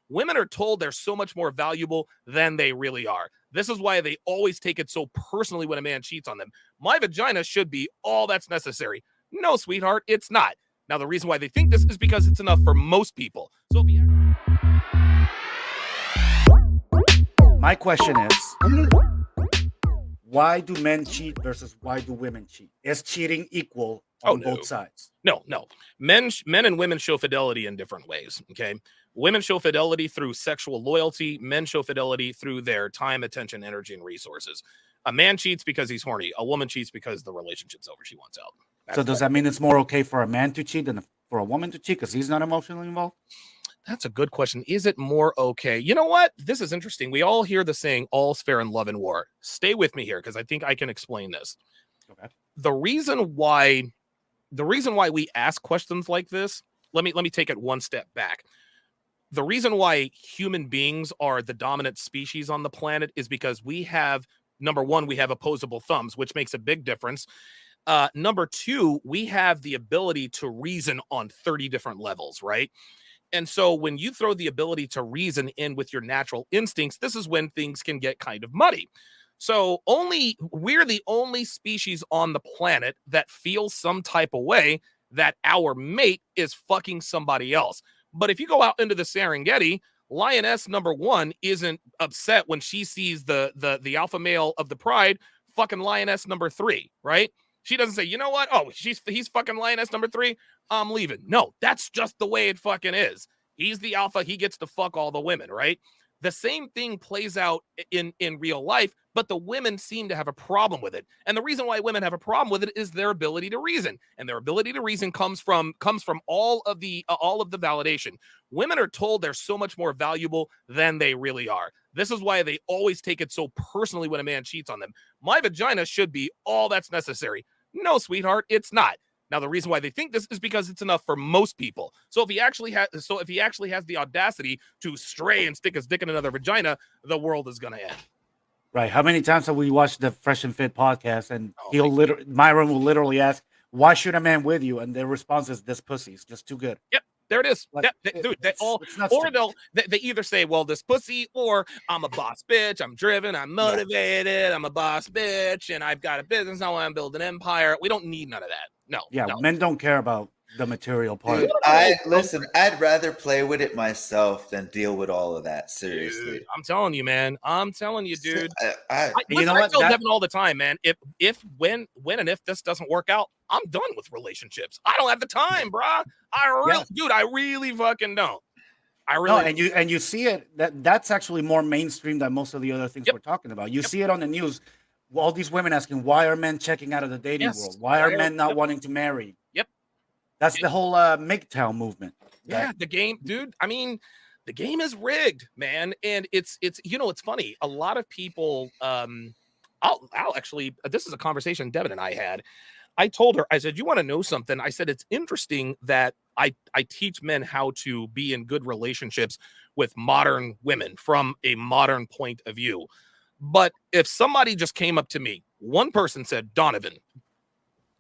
Women are told they're so much more valuable than they really are. This is why they always take it so personally when a man cheats on them. My vagina should be all that's necessary. No, sweetheart, it's not. Now, the reason why they think this is because it's enough for most people. So if you... My question is, why do men cheat versus why do women cheat? Is cheating equal on both sides? No. Men and women show fidelity in different ways, okay? Women show fidelity through sexual loyalty. Men show fidelity through their time, attention, energy, and resources. A man cheats because he's horny. A woman cheats because the relationship's over. She wants out. So does that mean it's more okay for a man to cheat than for a woman to cheat because he's not emotionally involved? That's a good question. Is it more okay? You know what? This is interesting. We all hear the saying, all's fair in love and war. Stay with me here because I think I can explain this. Okay. The reason why we ask questions like this, let me take it one step back. The reason why human beings are the dominant species on the planet is because we have, number one, we have opposable thumbs, which makes a big difference. Number two, we have the ability to reason on 30 different levels, right? And so when you throw the ability to reason in with your natural instincts, this is when things can get kind of muddy. So we're the only species on the planet that feels some type of way that our mate is fucking somebody else. But if you go out into the Serengeti, lioness number one isn't upset when she sees the alpha male of the pride fucking lioness number three, right? She doesn't say, you know what? Oh, he's fucking lioness number three. I'm leaving. No, that's just the way it fucking is. He's the alpha. He gets to fuck all the women, right? The same thing plays out in real life, but the women seem to have a problem with it. And the reason why women have a problem with it is their ability to reason. And their ability to reason comes from all of the validation. Women are told they're so much more valuable than they really are. This is why they always take it so personally when a man cheats on them. My vagina should be all that's necessary. No, sweetheart, it's not. Now, the reason why they think this is because it's enough for most people. So if he actually has the audacity to stray and stick his dick in another vagina, the world is going to end. Right. How many times have we watched the Fresh and Fit podcast and Myron will literally ask, why should a man with you? And their response is, this pussy's just too good. Yep. There it is. Like, they either say, well, this pussy, or I'm a boss bitch. I'm driven. I'm motivated. Yeah. I'm a boss bitch. And I've got a business. I want to build an empire. We don't need none of that. No. Yeah. No. Men don't care about the material part. Dude, I'd rather play with it myself than deal with all of that. Seriously. Dude, I'm telling you, man. I'm telling you, dude. I you know what? tell Devin all the time, man. When and if this doesn't work out, I'm done with relationships. I don't have the time, brah. I really fucking don't. And you see it. That's actually more mainstream than most of the other things we're talking about. You see it on the news. All these women asking, why are men checking out of the dating world? Why are men not wanting to marry? Yep. That's the whole MGTOW movement. Yeah, the game, dude. I mean, the game is rigged, man. And it's it's funny. A lot of people, I'll actually, this is a conversation Devin and I had. I told her, I said, you want to know something? I said, it's interesting that I teach men how to be in good relationships with modern women from a modern point of view. But if somebody just came up to me, one person said, Donovan,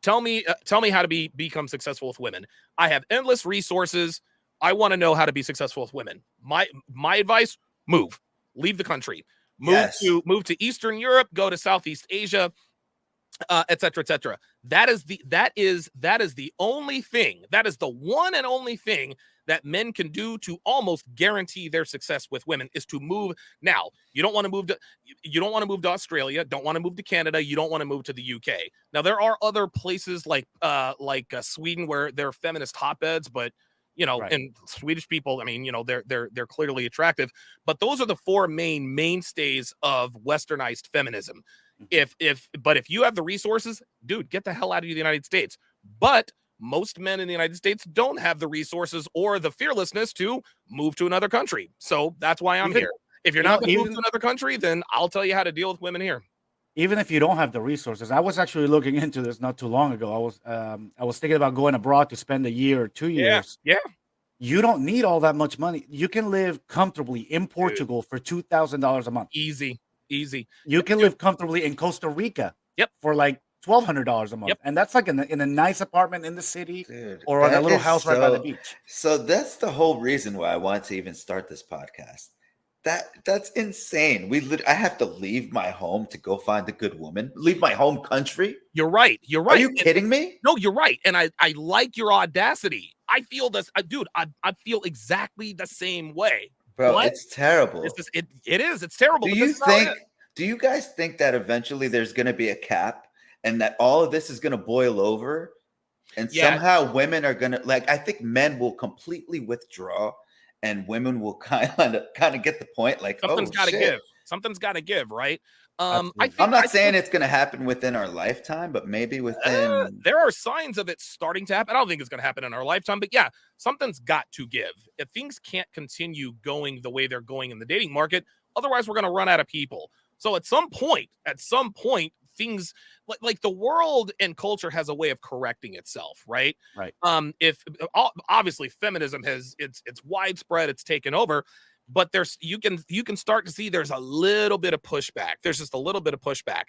tell me how to become successful with women. I have endless resources. I want to know how to be successful with women. My advice, leave the country, move to Eastern Europe, go to Southeast Asia, et cetera, et cetera. That is the only thing. That is the one and only thing that men can do to almost guarantee their success with women is to move. Now, you don't want to move to Australia, don't want to move to Canada, you don't want to move to the UK. Now, there are other places like Sweden where they're feminist hotbeds, but and Swedish people, I mean, they're clearly attractive, but those are the four mainstays of westernized feminism. If you have the resources, dude, get the hell out of the United States. But most men in the United States don't have the resources or the fearlessness to move to another country. So that's why I'm here. If you're not going to move to another country, then I'll tell you how to deal with women here. Even if you don't have the resources, I was actually looking into this not too long ago. I was thinking about going abroad to spend a year or 2 years. Yeah. You don't need all that much money. You can live comfortably in Portugal for $2,000 a month. Easy. You can live comfortably in Costa Rica. Yep. For like $1,200 a month, Yep. and that's like in a nice apartment in the city, Dude, or on a that little is house right by the beach. So that's the whole reason why I wanted to even start this podcast. That's insane. I have to leave my home to go find a good woman. Leave my home country. You're right. You're Are right. you kidding me? No, you're right. And I like your audacity. I feel this, dude. I feel exactly the same way. Bro, But it's terrible. it is. It's terrible. Do but you this is how it think? is. Do you guys think that eventually there's going to be a cap, and that all of this is going to boil over, and somehow women are going to I think men will completely withdraw, and women will kind of get the point, like, Something's got to shit. give. Something's got to give, right? I'm not saying it's going to happen within our lifetime, but maybe within. There are signs of it starting to happen. I don't think it's going to happen in our lifetime, but yeah, something's got to give. If things can't continue going the way they're going in the dating market, otherwise we're going to run out of people. So at some point, things like the world and culture has a way of correcting itself, right? Right. If obviously feminism it's widespread, it's taken over. But you can start to see there's a little bit of pushback. There's just a little bit of pushback.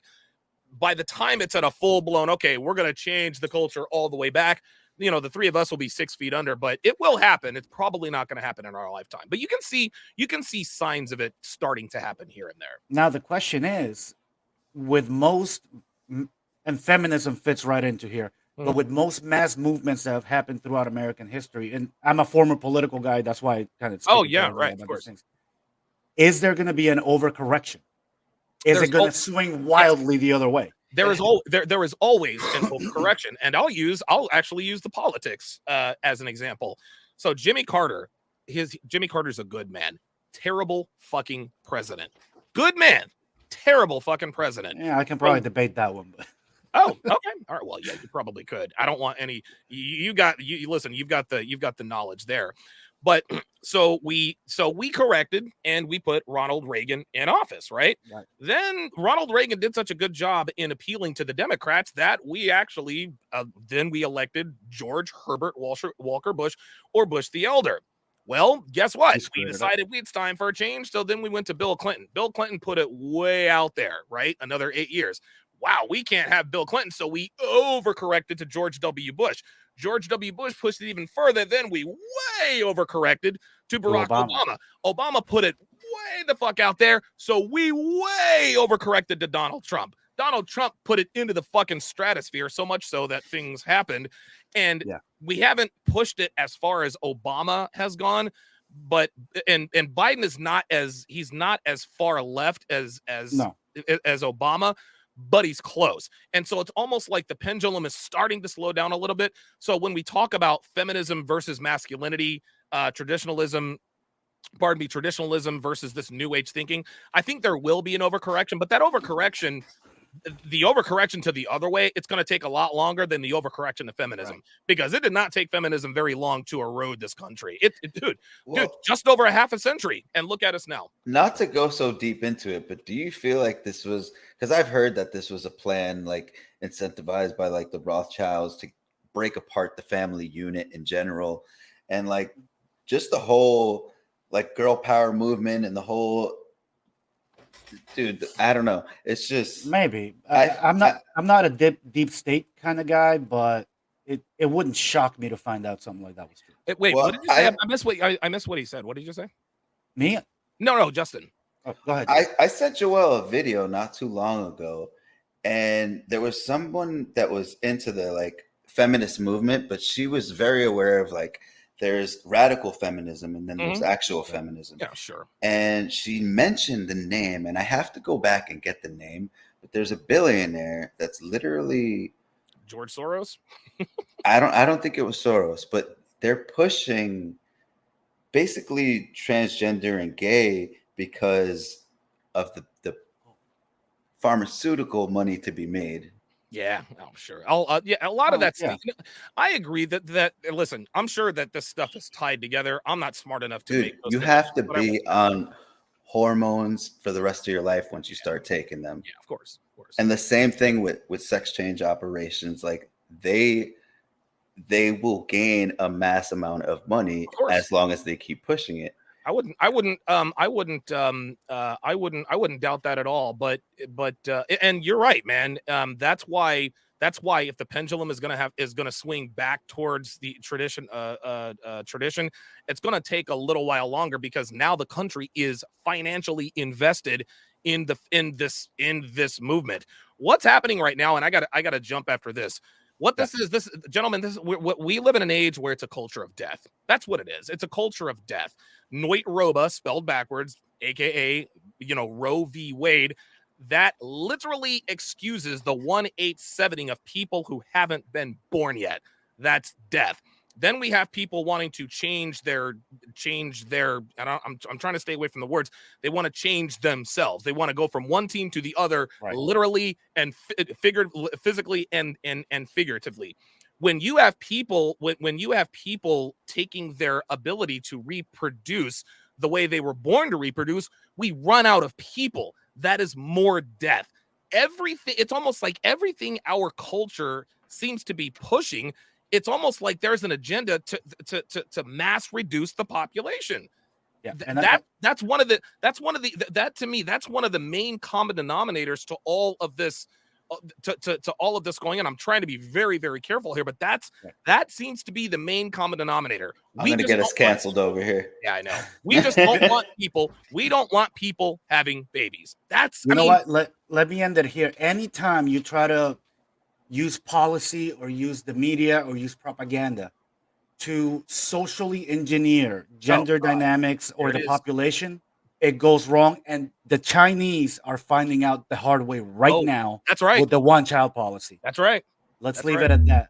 By the time it's at a full blown, okay, we're going to change the culture all the way back. The three of us will be 6 feet under, but it will happen. It's probably not going to happen in our lifetime. But you can see signs of it starting to happen here and there. Now the question is, with most, and feminism fits right into here. But with most mass movements that have happened throughout American history, and I'm a former political guy, that's why I kind of right, of course. Is there going to be an overcorrection? Is it going to swing wildly the other way? There is always an overcorrection, and I'll actually use the politics as an example. So Jimmy Carter's a good man, terrible fucking president. Good man, terrible fucking president. Yeah, I can probably debate that one, but. Oh, okay. All right. Well, yeah, you probably could. I don't want any. Listen. You've got the knowledge there, but so we corrected and we put Ronald Reagan in office, right? Then Ronald Reagan did such a good job in appealing to the Democrats that we actually then we elected George Herbert Walker Bush, or Bush the Elder. Well, guess what? We decided it's time for a change. So then we went to Bill Clinton. Bill Clinton put it way out there, right? Another 8 years. Wow, we can't have Bill Clinton. So we overcorrected to George W. Bush. George W. Bush pushed it even further. Then we way overcorrected to Barack Obama. Obama put it way the fuck out there. So we way overcorrected to Donald Trump. Donald Trump put it into the fucking stratosphere, so much so that things happened. And we haven't pushed it as far as Obama has gone. But and Biden is not as far left as Obama, but he's close. And so it's almost like the pendulum is starting to slow down a little bit. So when we talk about feminism versus masculinity, traditionalism versus this new age thinking, I think there will be an overcorrection, but that overcorrection, the overcorrection to the other way, it's going to take a lot longer than the overcorrection to feminism, because it did not take feminism very long to erode this country. Dude, just over a half a century, and look at us now. Not to go so deep into it, but do you feel like this was, because I've heard that this was a plan, like incentivized by like the Rothschilds to break apart the family unit in general, and like just the whole like girl power movement and the whole. Dude, I don't know. It's just maybe I'm not a deep state kind of guy, but it wouldn't shock me to find out something like that was true. Wait, what did you say? I missed what he said. What did you say? Me? No, Justin. Oh, go ahead. I sent Joel a video not too long ago, and there was someone that was into the like feminist movement, but she was very aware of like there's radical feminism and then there's actual feminism. Yeah, sure. And she mentioned the name, and I have to go back and get the name, but there's a billionaire that's literally George Soros. I don't think it was Soros, but they're pushing basically transgender and gay because of the pharmaceutical money to be made. Yeah, I'm sure. A lot of that stuff. I agree that listen, I'm sure that this stuff is tied together. I'm not smart enough to make those you have to be on hormones for the rest of your life once you start taking them. Yeah, of course. And the same thing with sex change operations. Like they will gain a mass amount of money as long as they keep pushing it. I wouldn't doubt that at all. But and you're right, man. That's why That's why if the pendulum is going to swing back towards the tradition, it's going to take a little while longer, because now the country is financially invested in this movement. What's happening right now, and I got to jump after this. What this is, gentlemen, we live in an age where it's a culture of death. That's what it is. It's a culture of death. Noit Roba, spelled backwards, aka, Roe v. Wade, that literally excuses the 1/8/7ing of people who haven't been born yet. That's death. Then we have people wanting to change their, and I'm trying to stay away from the words. They want to change themselves. They want to go from one team to the other, literally and physically and figuratively. When you have people, when you have people taking their ability to reproduce the way they were born to reproduce, we run out of people. That is more death. Everything, it's almost like everything our culture seems to be pushing, it's almost like there's an agenda to mass reduce the population. Yeah, and that's one of the main common denominators to all of this, to all of this going on. I'm trying to be very, very careful here, but that seems to be the main common denominator. I'm going to get us canceled over here. Yeah, I know. We just don't want people. We don't want people having babies. That's, what? Let me end it here. Anytime you try to use policy or use the media or use propaganda to socially engineer gender dynamics or the population, it goes wrong. And the Chinese are finding out the hard way now. That's right. With the one-child policy. That's right. Let's leave it at that.